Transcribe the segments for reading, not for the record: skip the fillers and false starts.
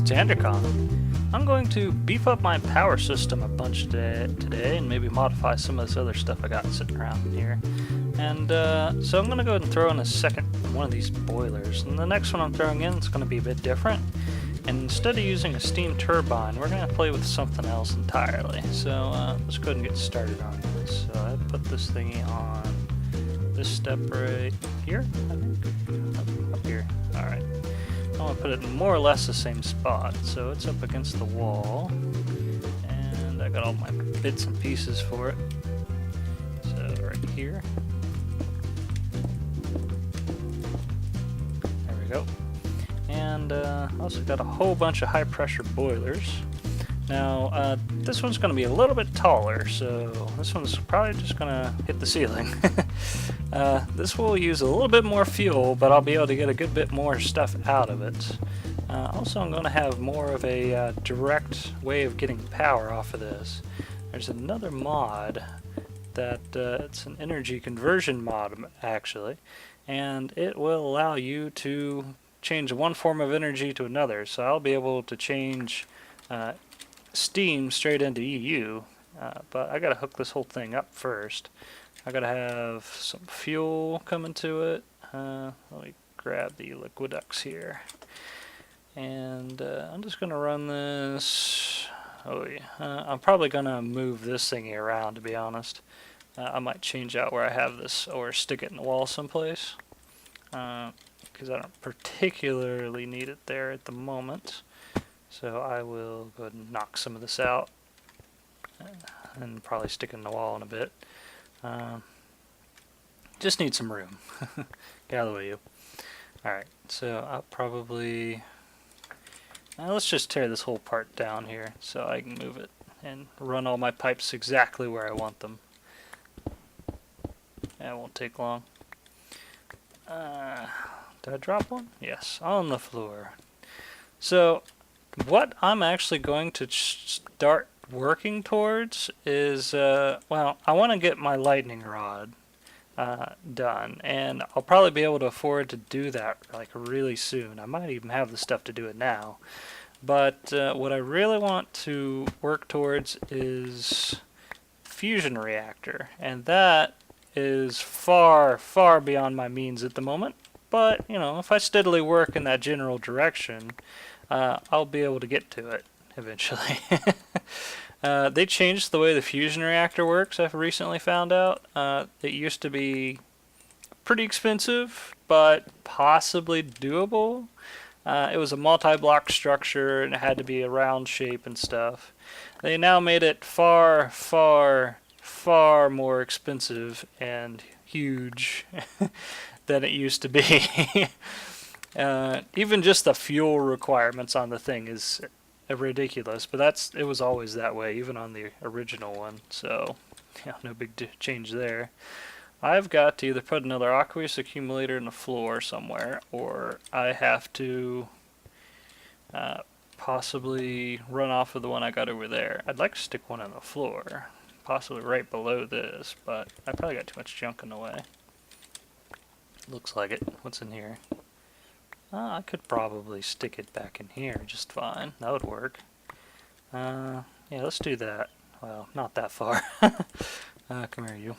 it's Andercon. I'm going to beef up my power system a bunch today and maybe modify some of this other stuff I got sitting around here. And so I'm going to go ahead and throw in a second one of these boilers. And the next one I'm throwing in is going to be a bit different. And instead of using a steam turbine, we're going to play with something else entirely. So let's go ahead and get started on this. So I put this thingy on this step right here, I think. Up here. Alright. I'm going to put it in more or less the same spot. So it's up against the wall. And I got all my bits and pieces for it. So right here. There we go. And I also got a whole bunch of high pressure boilers. Now this one's going to be a little bit taller, so this one's probably just going to hit the ceiling. This will use a little bit more fuel, but I'll be able to get a good bit more stuff out of it. Also, I'm going to have more of a direct way of getting power off of this. There's another mod that it's an energy conversion mod actually, and it will allow you to change one form of energy to another. So I'll be able to change steam straight into EU, but I gotta hook this whole thing up first. I gotta have some fuel coming to it. Let me grab the liquiducts here, and I'm just gonna run this. Oh yeah, I'm probably gonna move this thingy around, to be honest. I might change out where I have this or stick it in the wall someplace, because I don't particularly need it there at the moment. So I will go ahead and knock some of this out and probably stick it in the wall in a bit. Just need some room. Get out of the way, you. Alright, so I'll probably... let's just tear this whole part down here so I can move it and run all my pipes exactly where I want them. That won't take long. Did I drop one? Yes, on the floor. So what I'm actually going to start working towards is, well, I want to get my lightning rod done, and I'll probably be able to afford to do that like really soon. I might even have the stuff to do it now. But what I really want to work towards is fusion reactor, and that is far, far beyond my means at the moment. But, you know, if I steadily work in that general direction, I'll be able to get to it eventually. They changed the way the fusion reactor works, I've recently found out. It used to be pretty expensive, but possibly doable. It was a multi-block structure, and it had to be a round shape and stuff. They now made it far, far, far more expensive and huge than it used to be. Even just the fuel requirements on the thing is ridiculous, but it was always that way, even on the original one. So, yeah, no big change there. I've got to either put another aqueous accumulator in the floor somewhere, or I have to possibly run off of the one I got over there. I'd like to stick one on the floor, possibly right below this, but I probably got too much junk in the way. Looks like it. What's in here? I could probably stick it back in here just fine. That would work. Yeah, let's do that. Well, not that far. Come here, you.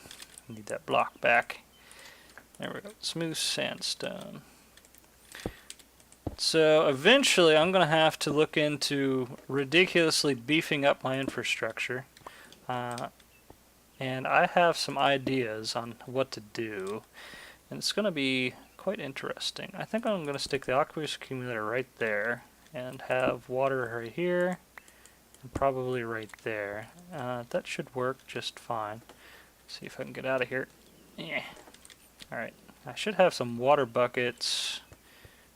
Need that block back. There we go. Smooth sandstone. So eventually I'm going to have to look into ridiculously beefing up my infrastructure. And I have some ideas on what to do. And it's going to be quite interesting. I think I'm going to stick the aqueous accumulator right there and have water right here and probably right there. That should work just fine. See if I can get out of here. Yeah. Alright. I should have some water buckets.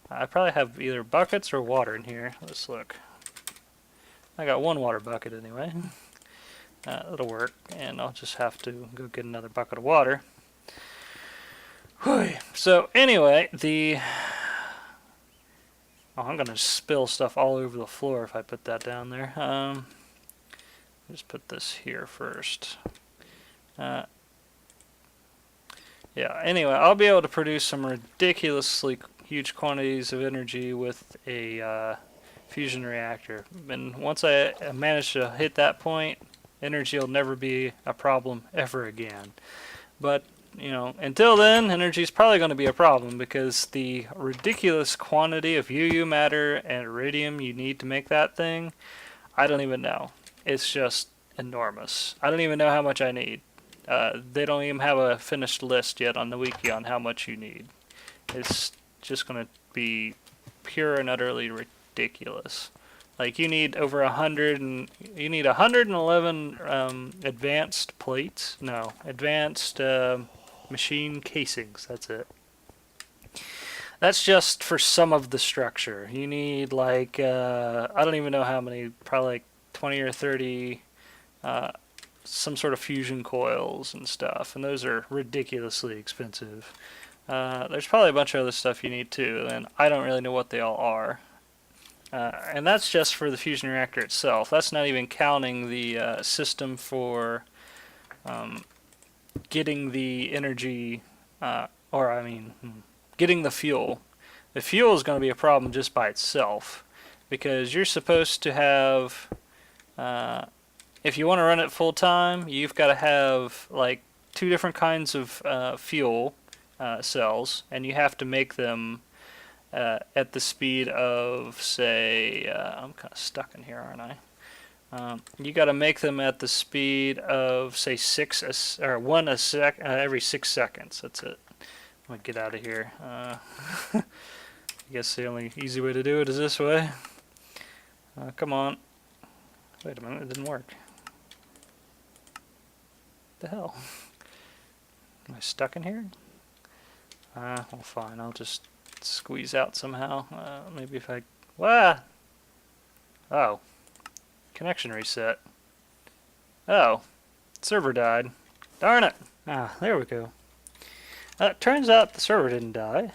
I probably have either buckets or water in here. Let's look. I got one water bucket anyway. That'll work. And I'll just have to go get another bucket of water. So anyway, I'm gonna spill stuff all over the floor if I put that down there. Just put this here first. Yeah, anyway, I'll be able to produce some ridiculously huge quantities of energy with a fusion reactor. And once I manage to hit that point, energy will never be a problem ever again. But, you know, until then, energy is probably going to be a problem because the ridiculous quantity of UU matter and iridium you need to make that thing, I don't even know. It's just enormous. I don't even know how much I need. They don't even have a finished list yet on the wiki on how much you need. It's just going to be pure and utterly ridiculous. Like you need over 100 and you need 111 advanced plates. No, advanced machine casings. That's it. That's just for some of the structure. You need like I don't even know how many. Probably like 20 or 30. Some sort of fusion coils and stuff, and those are ridiculously expensive. There's probably a bunch of other stuff you need too, and I don't really know what they all are. And that's just for the fusion reactor itself. That's not even counting the system for getting the energy, getting the fuel. The fuel is going to be a problem just by itself, because you're supposed to have, if you want to run it full time, you've got to have like 2 different kinds of fuel cells, and you have to make them at the speed of, say, I'm kind of stuck in here, aren't I? You got to make them at the speed of, say, 1 a sec every 6 seconds. That's it. I'm gonna get out of here. I guess the only easy way to do it is this way. Come on. Wait a minute, it didn't work. What the hell? Am I stuck in here? Well, fine. I'll just squeeze out somehow. Maybe if I... Oh. Connection reset. Oh. Server died. Darn it. There we go. Turns out the server didn't die.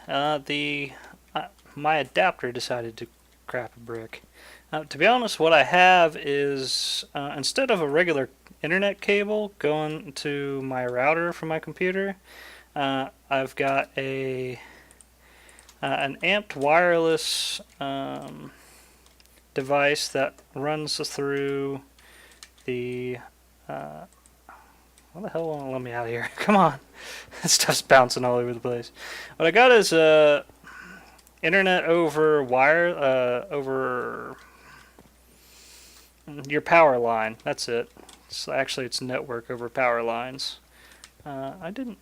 My adapter decided to crap a brick. To be honest, what I have is, instead of a regular internet cable going to my router from my computer, I've got an amped wireless device that runs through the... what the hell won't let me out of here? Come on. This stuff's bouncing all over the place. What I got is internet over wire, over your power line. That's it. Actually, it's network over power lines. Doesn't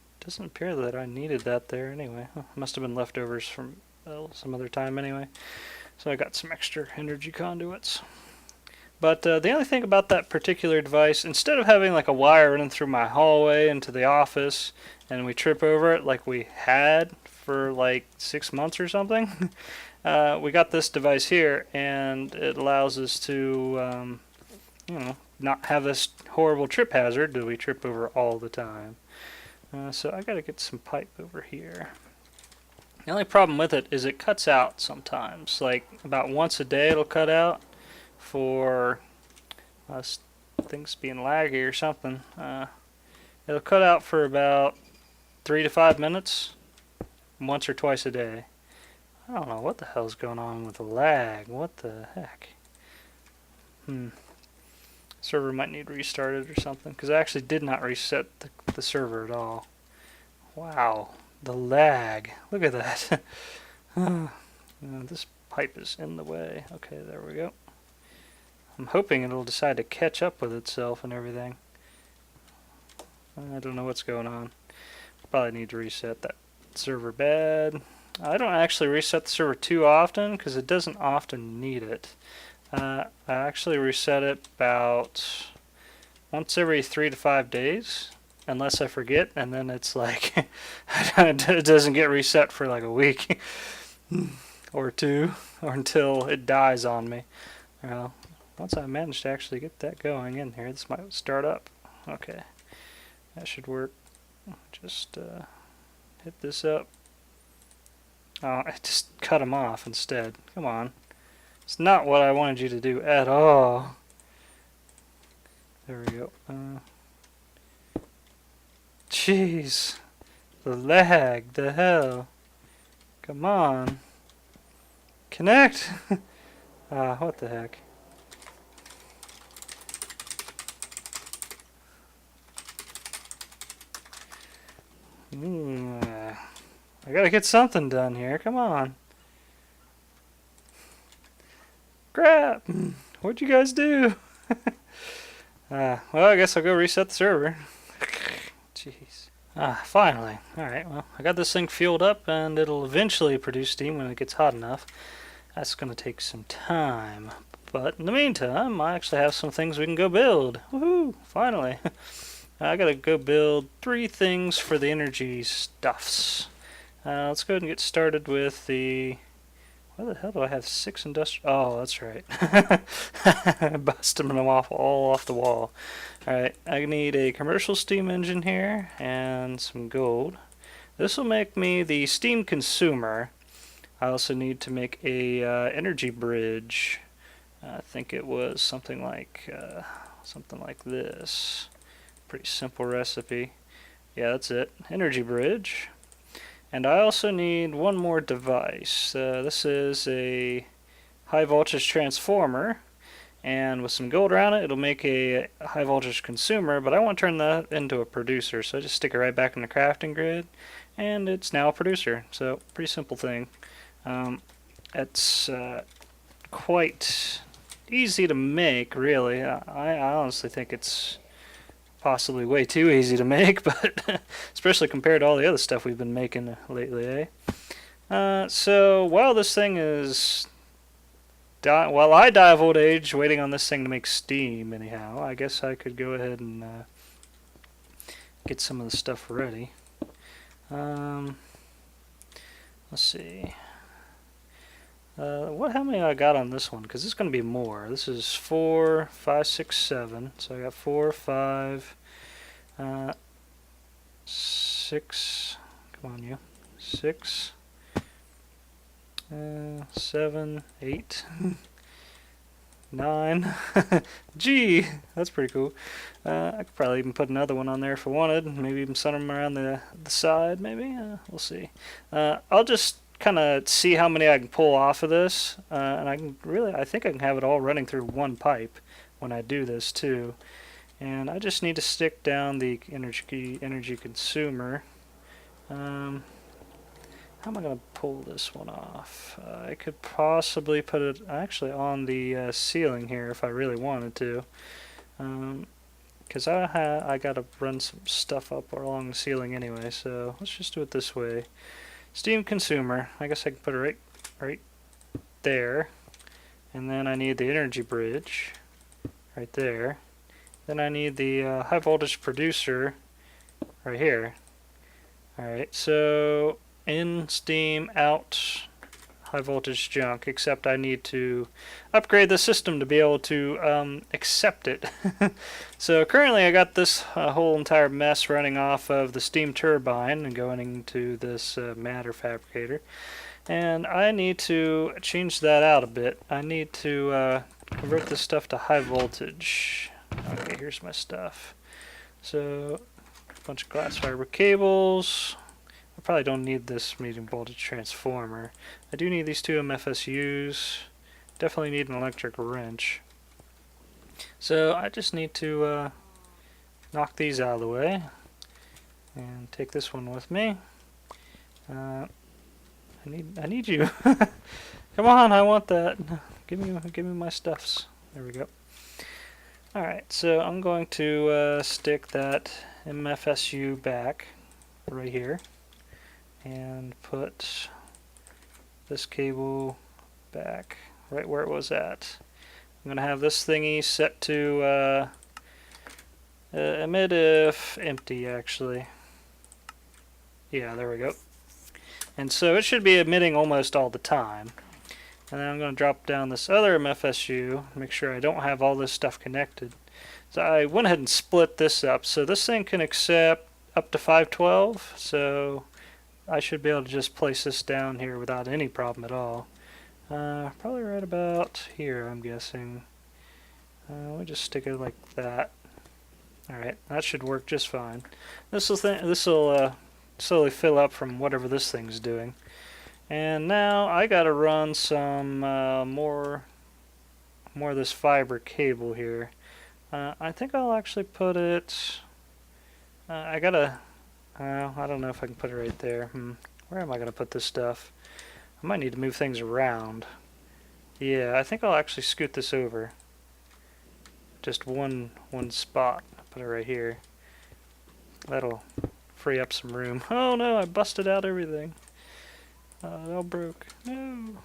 appear that I needed that there anyway. Must have been leftovers from some other time anyway. So I got some extra energy conduits. But the only thing about that particular device, instead of having like a wire running through my hallway into the office and we trip over it like we had for like 6 months or something, we got this device here, and it allows us to, not have this horrible trip hazard that we trip over all the time. So I gotta get some pipe over here. The only problem with it is it cuts out sometimes. Like about once a day it'll cut out for things being laggy or something. It'll cut out for about 3 to 5 minutes, once or twice a day. I don't know what the hell's going on with the lag. What the heck? Server might need restarted or something, because I actually did not reset the server at all. Wow, the lag. Look at that. This pipe is in the way. Okay, there we go. I'm hoping it'll decide to catch up with itself and everything. I don't know what's going on. Probably need to reset that server bad. I don't actually reset the server too often because it doesn't often need it. I actually reset it about once every 3 to 5 days, unless I forget, and then it's like it doesn't get reset for like a week or 2, or until it dies on me. Well, once I manage to actually get that going in here, this might start up. Okay, that should work. Just hit this up. Oh, I just cut them off instead. Come on. It's not what I wanted you to do at all. There we go. Jeez. The lag. The hell. Come on. Connect. What the heck? I gotta get something done here. Come on. Crap! What'd you guys do? Well, I guess I'll go reset the server. Jeez. Finally. Alright, well, I got this thing fueled up, and it'll eventually produce steam when it gets hot enough. That's gonna take some time. But in the meantime, I actually have some things we can go build. Woohoo! Finally. I gotta go build 3 things for the energy stuffs. Let's go ahead and get started with the... Why the hell do I have 6 industrial... Oh, that's right. Busting them off all off the wall. Alright, I need a commercial steam engine here and some gold. This will make me the steam consumer. I also need to make a energy bridge. I think it was something like this. Pretty simple recipe. Yeah, that's it. Energy bridge. And I also need one more device. This is a high voltage transformer, and with some gold around it, it'll make a high voltage consumer, but I want to turn that into a producer, so I just stick it right back in the crafting grid, and it's now a producer. So, pretty simple thing. It's quite easy to make, really. I honestly think it's possibly way too easy to make, but especially compared to all the other stuff we've been making lately, eh? So while this thing is while I die of old age waiting on this thing to make steam, anyhow, I guess I could go ahead and get some of the stuff ready. Let's see. How many I got on this one? Because it's going to be more. This is 4, 5, 6, 7. So I got 4, 5, 6. Come on, you. 6, 7, 8, 9. Gee, that's pretty cool. I could probably even put another one on there if I wanted. Maybe even set them around the side. Maybe. We'll see. I'll just kind of see how many I can pull off of this, and I think I can have it all running through one pipe when I do this too. And I just need to stick down the energy consumer. How am I going to pull this one off? I could possibly put it actually on the ceiling here if I really wanted to, because I got to run some stuff up along the ceiling anyway. So let's just do it this way. Steam consumer, I guess I can put it right there, and then I need the energy bridge right there. Then I need the high voltage producer right here. Alright, so in steam, out high voltage junk, except I need to upgrade the system to be able to accept it. So currently I got this whole entire mess running off of the steam turbine and going into this matter fabricator, and I need to change that out a bit. I need to convert this stuff to high voltage. Okay, here's my stuff. So a bunch of glass fiber cables. I probably don't need this medium voltage transformer. I do need these 2 MFSUs. Definitely need an electric wrench. So I just need to knock these out of the way and take this one with me. I need you. Come on, I want that. Give me my stuffs. There we go. All right, so I'm going to stick that MFSU back right here, and put this cable back right where it was at. I'm going to have this thingy set to emit if empty, actually. Yeah, there we go. And so it should be emitting almost all the time. And then I'm going to drop down this other MFSU, make sure I don't have all this stuff connected. So I went ahead and split this up. So this thing can accept up to 512, so I should be able to just place this down here without any problem at all. Probably right about here, I'm guessing. We'll just stick it like that. Alright, that should work just fine. This will slowly fill up from whatever this thing's doing. And now I gotta run some more more of this fiber cable here. I think I'll actually put it... I gotta... I don't know if I can put it right there. Where am I gonna put this stuff? I might need to move things around. Yeah, I think I'll actually scoot this over. Just one spot. Put it right here. That'll free up some room. Oh no, I busted out everything. It all broke. No.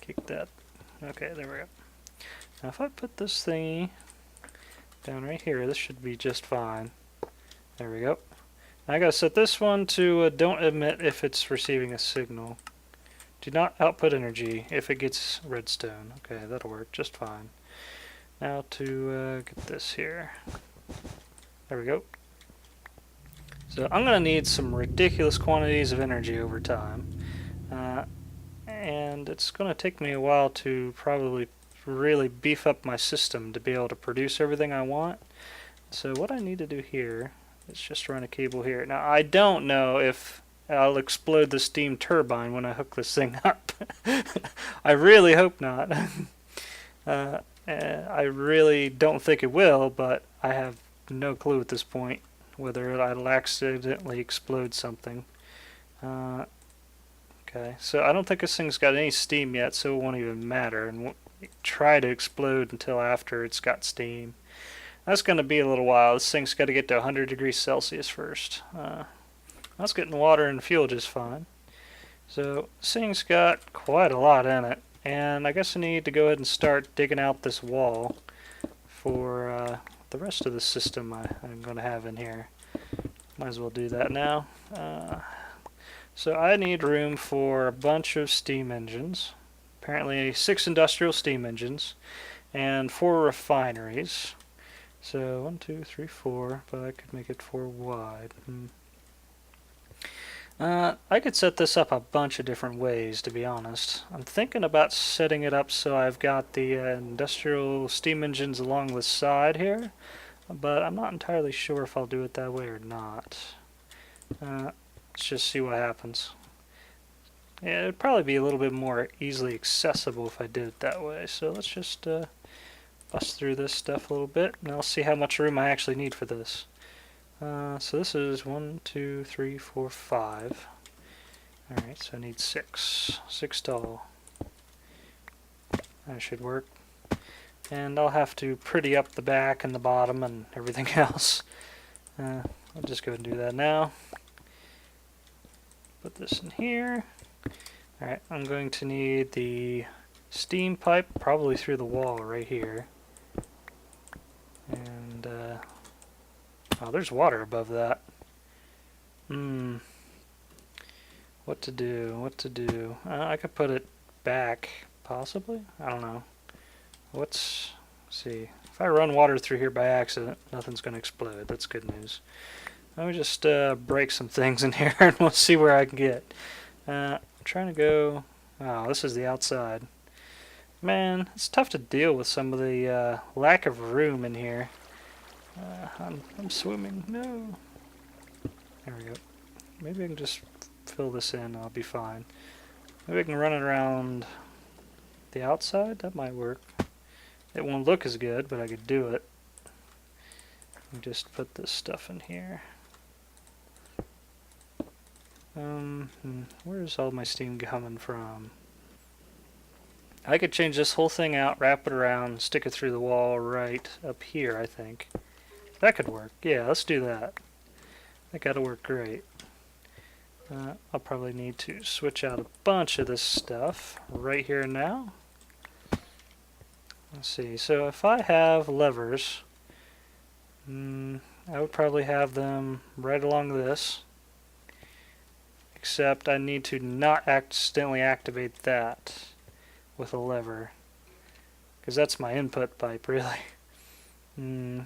Kick that. Okay, there we go. Now if I put this thingy down right here, this should be just fine. There we go. Now I gotta set this one to don't emit if it's receiving a signal. Do not output energy if it gets redstone. Okay, that'll work just fine. Now to get this here. There we go. So I'm going to need some ridiculous quantities of energy over time. And it's going to take me a while to probably really beef up my system to be able to produce everything I want. So what I need to do here is just run a cable here. Now I don't know if I'll explode the steam turbine when I hook this thing up. I really hope not. I really don't think it will, but I have no clue at this point whether I'll accidentally explode something. Okay, so I don't think this thing's got any steam yet, so it won't even matter, and won't try to explode until after it's got steam. That's going to be a little while. This thing's got to get to 100 degrees Celsius first. That's getting water and fuel just fine. So this thing's got quite a lot in it, and I guess I need to go ahead and start digging out this wall for the rest of the system I'm going to have in here. Might as well do that now. So I need room for a bunch of steam engines, apparently 6 industrial steam engines, and 4 refineries. So 1, 2, 3, 4, but I could make it 4 wide. I could set this up a bunch of different ways, to be honest. I'm thinking about setting it up so I've got the industrial steam engines along the side here, but I'm not entirely sure if I'll do it that way or not. Let's just see what happens. Yeah, it'd probably be a little bit more easily accessible if I did it that way, so let's just bust through this stuff a little bit, and I'll see how much room I actually need for this. So this is 1, 2, 3, 4, 5. Alright, so I need 6. 6 tall. That should work. And I'll have to pretty up the back and the bottom and everything else. I'll just go ahead and do that now. Put this in here. Alright, I'm going to need the steam pipe probably through the wall right here. And, oh, there's water above that. What to do? What to do? I could put it back, possibly? I don't know. Let's see. If I run water through here by accident, nothing's going to explode. That's good news. Let me just break some things in here and we'll see where I can get. I'm trying to go... Oh, this is the outside. Man, it's tough to deal with some of the lack of room in here. I'm swimming. No. There we go. Maybe I can just fill this in. I'll be fine. Maybe I can run it around the outside. That might work. It won't look as good, but I could do it. Just put this stuff in here. Where's all my steam coming from? I could change this whole thing out, wrap it around, stick it through the wall right up here, I think. That could work. Yeah, let's do that. I think that'll work great. I'll probably need to switch out a bunch of this stuff right here now. Let's see. So if I have levers, I would probably have them right along this. Except I need to not accidentally activate that with a lever, because that's my input pipe, really.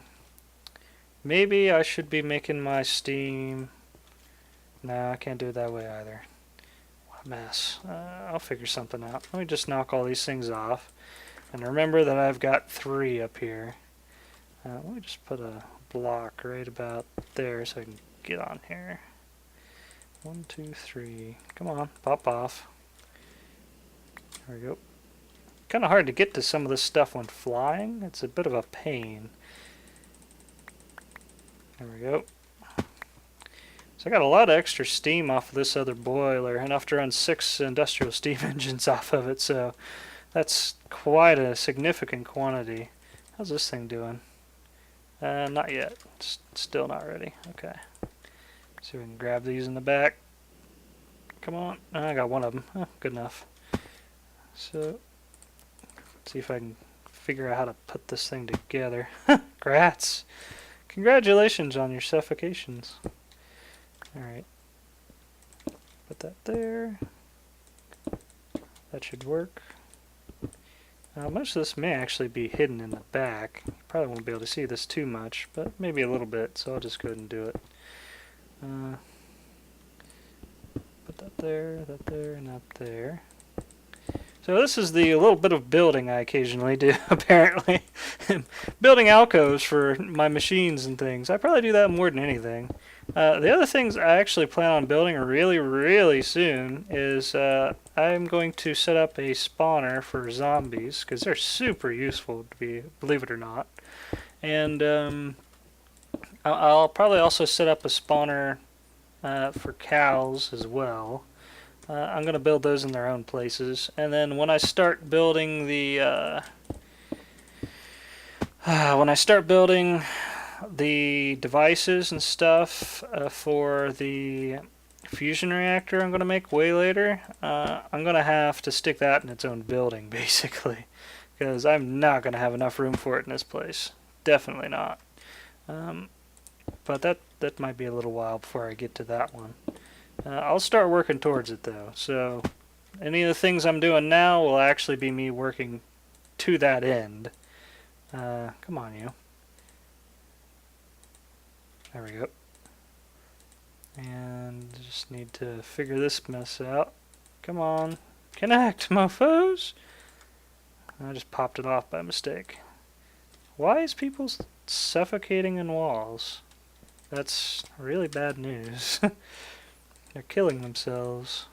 Maybe I should be making my steam... No, I can't do it that way either. What a mess. I'll figure something out. Let me just knock all these things off. And remember that I've got 3 up here. Let me just put a block right about there so I can get on here. 1, 2, 3. Come on, pop off. There we go. kind of hard to get to some of this stuff when flying. It's a bit of a pain. There we go. So I got a lot of extra steam off of this other boiler, enough to run 6 industrial steam engines off of it, so that's quite a significant quantity. How's this thing doing? Not yet. Still not ready. Okay. See if we can grab these in the back. Come on. I got one of them. Oh, good enough. So, let's see if I can figure out how to put this thing together. Grats! Congratulations on your suffocations. Alright. Put that there. That should work. Most of this may actually be hidden in the back. You probably won't be able to see this too much, but maybe a little bit, so I'll just go ahead and do it. Put that there, and that there. So this is the little bit of building I occasionally do, apparently. Building alcoves for my machines and things. I probably do that more than anything. The other things I actually plan on building really, really soon is I'm going to set up a spawner for zombies, because they're super useful, believe it or not. And I'll probably also set up a spawner for cows as well. I'm going to build those in their own places, and then when I start building the devices and stuff for the fusion reactor I'm going to make way later, I'm going to have to stick that in its own building, basically, because I'm not going to have enough room for it in this place. Definitely not. But that might be a little while before I get to that one. I'll start working towards it though, so any of the things I'm doing now will actually be me working to that end. Come on, you. There we go. And just need to figure this mess out. Come on. Connect, mofos! I just popped it off by mistake. Why is people suffocating in walls? That's really bad news. They're killing themselves.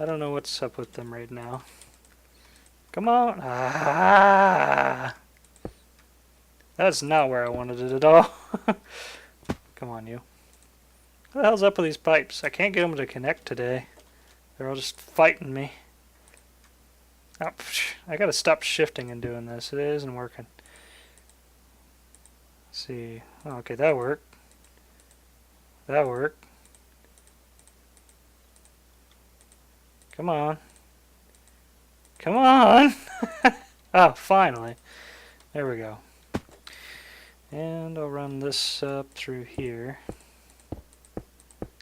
I don't know what's up with them right now. Come on. Ah! That's not where I wanted it at all. Come on, you. What the hell's up with these pipes? I can't get them to connect today. They're all just fighting me. Oh, I gotta stop shifting and doing this. It isn't working. Let's see. Oh, okay, that worked. That worked. Come on. Come on! Oh, finally. There we go. And I'll run this up through here. I'm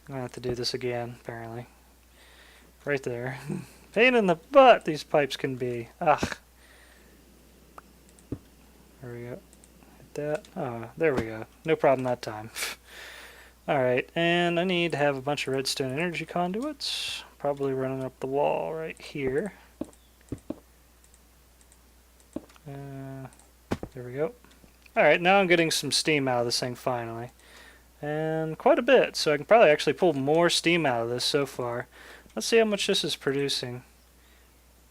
gonna have to do this again, apparently. Right there. Pain in the butt these pipes can be. Ugh. There we go. Hit that. Oh, there we go. No problem that time. Alright, and I need to have a bunch of redstone energy conduits. Probably running up the wall right here. There we go. Alright, now I'm getting some steam out of this thing finally. And quite a bit, so I can probably actually pull more steam out of this so far. Let's see how much this is producing.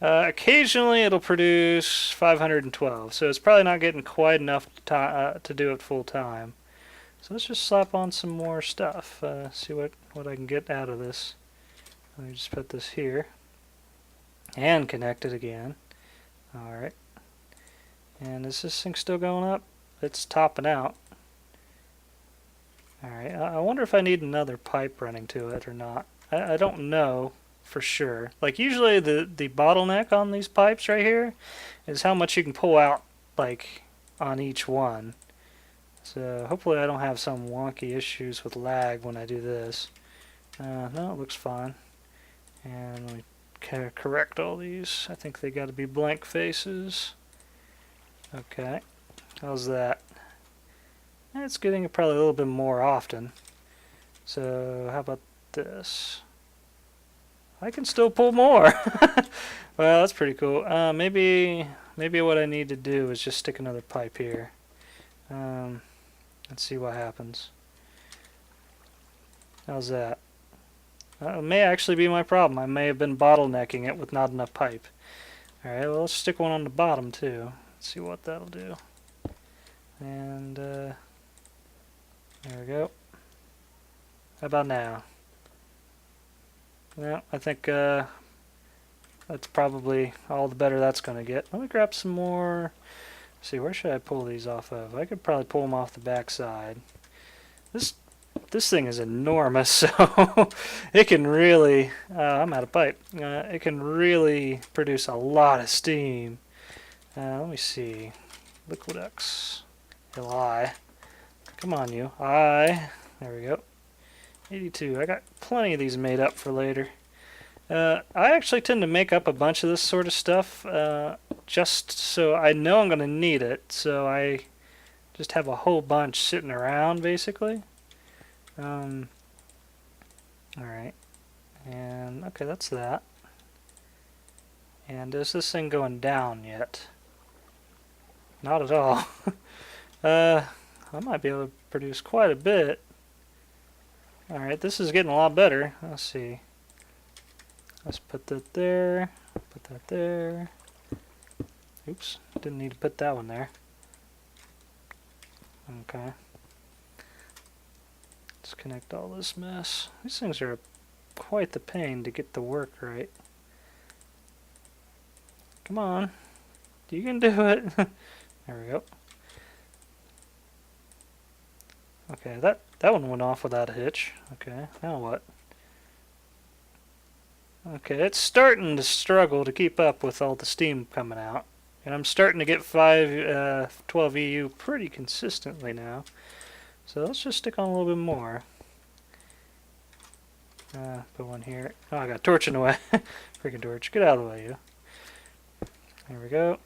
Occasionally it'll produce 512, so it's probably not getting quite enough to do it full time. So let's just slap on some more stuff, see what I can get out of this. Let me just put this here. And connect it again. Alright. And is this thing still going up? It's topping out. Alright, I wonder if I need another pipe running to it or not. I don't know for sure. Like usually the bottleneck on these pipes right here is how much you can pull out like on each one. So hopefully I don't have some wonky issues with lag when I do this. No, it looks fine. And let me correct all these. I think they got to be blank faces. Okay, how's that? It's getting it probably a little bit more often. So how about this? I can still pull more. Well, that's pretty cool. Maybe what I need to do is just stick another pipe here. Let's see what happens. How's that? It may actually be my problem. I may have been bottlenecking it with not enough pipe. Alright, well let's stick one on the bottom too. Let's see what that'll do. And there we go. How about now? Yeah, I think that's probably all the better that's going to get. Let me grab some more. Let's see, where should I pull these off of? I could probably pull them off the back side. This thing is enormous, so it can really... I'm out of pipe. It can really produce a lot of steam. Let me see. Liquidex. Li. Come on, you. There we go. 82. I got plenty of these made up for later. I actually tend to make up a bunch of this sort of stuff just so I know I'm going to need it. So I just have a whole bunch sitting around, basically. Alright. And, okay, that's that. And is this thing going down yet? Not at all. I might be able to produce quite a bit. Alright, this is getting a lot better. Let's see. Let's put that there. Put that there. Oops, didn't need to put that one there. Okay. Let's connect all this mess. These things are quite the pain to get the work right. Come on. You can do it. There we go. Okay, that one went off without a hitch. Okay, now what? Okay, it's starting to struggle to keep up with all the steam coming out. And I'm starting to get 12 EU pretty consistently now. So let's just stick on a little bit more. Put one here. Oh, I got torch in the way. Freaking torch. Get out of the way, you. There we go.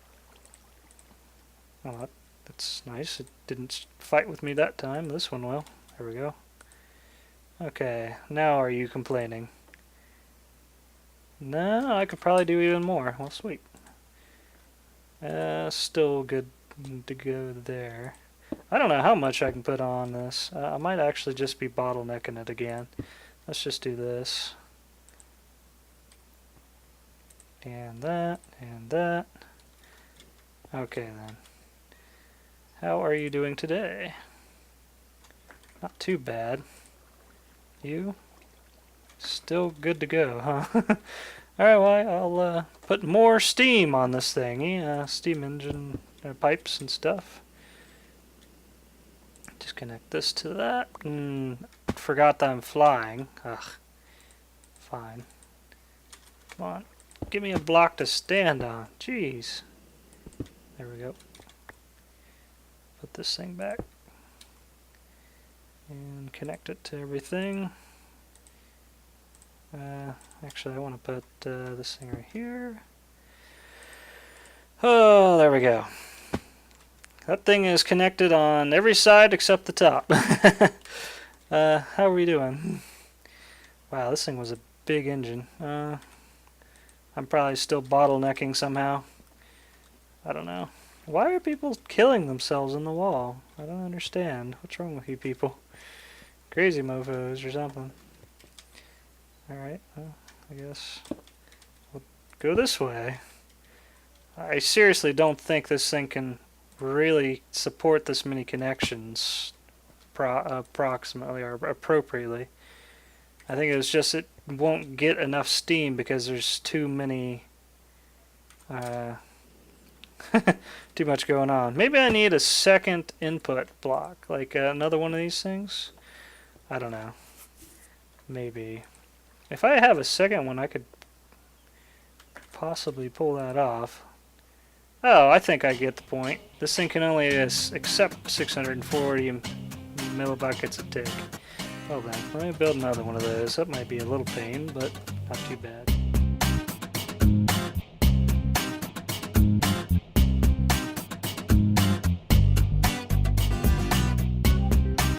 Oh, that's nice. It didn't fight with me that time. This one will. There we go. Okay, now are you complaining? No, I could probably do even more. Well, sweet. Still good to go there. I don't know how much I can put on this. I might actually just be bottlenecking it again. Let's just do this. And that, and that. Okay then. How are you doing today? Not too bad. You? Still good to go, huh? Alright, well, I'll put more steam on this thingy. Steam engine pipes and stuff. Just connect this to that. Forgot that I'm flying. Ugh. Fine. Come on. Give me a block to stand on. Jeez. There we go. Put this thing back. And connect it to everything. Actually, I want to put this thing right here. Oh, there we go. That thing is connected on every side except the top. How are we doing? Wow, this thing was a big engine. I'm probably still bottlenecking somehow. I don't know. Why are people killing themselves in the wall? I don't understand. What's wrong with you people? Crazy mofos or something. Alright, well, I guess we'll go this way. I seriously don't think this thing can really support this many connections approximately or appropriately. I think it's just it won't get enough steam because there's too many too much going on. Maybe I need a second input block, like another one of these things. I don't know. Maybe. If I have a second one, I could possibly pull that off. Oh, I think I get the point. This thing can only accept 640 millibuckets a tick. Well then, let me build another one of those. That might be a little pain, but not too bad.